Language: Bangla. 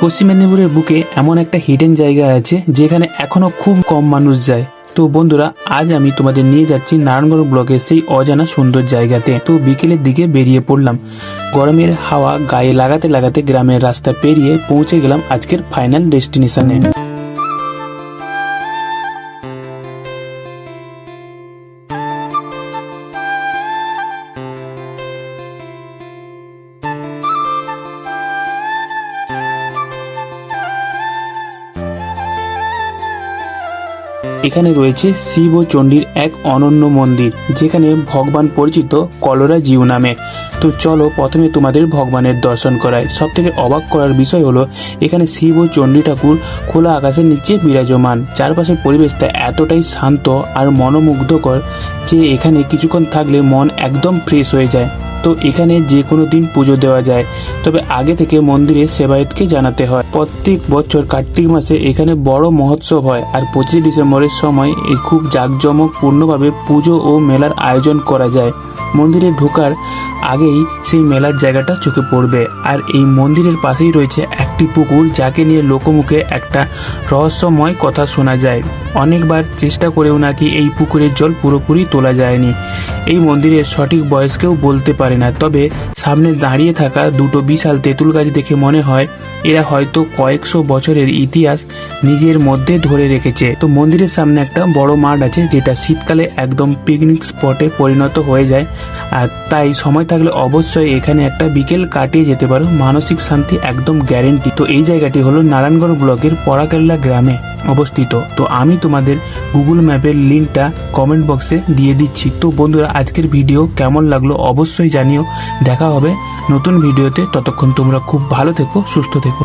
পশ্চিম মেদিনীপুরের বুকে এমন একটা হিডেন জায়গা আছে যেখানে এখনো খুব কম মানুষ যায়। তো বন্ধুরা, আজ আমি তোমাদের নিয়ে যাচ্ছি নারায়ণগড় ব্লকের সেই অজানা সুন্দর জায়গাতে। তো বিকেলের দিকে বেরিয়ে পড়লাম। গরমের হাওয়া গায়ে লাগাতে লাগাতে গ্রামের রাস্তা পেরিয়ে পৌঁছে গেলাম আজকের ফাইনাল ডেস্টিনেশনে। এখানে রয়েছে শিব ও চণ্ডীর এক অনন্য মন্দির, যেখানে ভগবান পরিচিত কলোরা জিউ নামে। তো চলো প্রথমে তোমাদের ভগবানের দর্শন করায়। সব থেকে অবাক করার বিষয় হলো এখানে শিব ও চণ্ডী ঠাকুর খোলা আকাশের নিচে বিরাজমান। চারপাশের পরিবেশটা এতটাই শান্ত আর মনোমুগ্ধকর যে এখানে কিছুক্ষণ থাকলে মন একদম ফ্রেশ হয়ে যায়। তো এখানে যে কোনো দিন পুজো দেওয়া যায়, তবে আগে থেকে মন্দিরে সেবায়েতকে জানাতে হয়। প্রত্যেক বছর কার্তিক মাসে এখানে বড় মহোৎসব হয়, আর 25 ডিসেম্বরের সময় খুব জাঁকজমকপূর্ণভাবে পুজো ও মেলার আয়োজন করা যায়। মন্দিরে ঢোকার আগেই সেই মেলার জায়গাটা চোখে পড়বে। আর এই মন্দিরের পাশেই রয়েছে একটি পুকুর, যাকে নিয়ে লোকমুখে একটা রহস্যময় কথা শোনা যায়। অনেকবার চেষ্টা করেও নাকি এই পুকুরের জল পুরোপুরি তোলা যায়নি। এই মন্দিরের সঠিক বয়স কেউ বলতে পারে না, তবে সামনে দাঁড়িয়ে থাকা দুটো বিশাল তেঁতুল গাছ দেখে মনে হয় এরা হয়তো কয়েকশো বছরের ইতিহাস নিজের মধ্যে ধরে রেখেছে। তো মন্দিরের সামনে একটা বড় মাঠ আছে, যেটা শীতকালে একদম পিকনিক স্পটে পরিণত হয়ে যায়। আর তাই সময় থাকলে অবশ্যই এখানে একটা বিকেল কাটিয়ে যেতে পারো, মানসিক শান্তি একদম গ্যারেন্টি। তো এই জায়গাটি হলো নারায়ণগড় ব্লকের পরাকেল্লা গ্রামে অবস্থিত। তো আমি তোমাদের গুগল ম্যাপের লিঙ্কটা কমেন্ট বক্সে দিয়ে দিচ্ছি। তো বন্ধুরা, আজকের ভিডিও কেমন লাগলো অবশ্যই জানিও। দেখা হবে নতুন ভিডিওতে, ততক্ষণ তোমরা খুব ভালো থেকো, সুস্থ থেকো।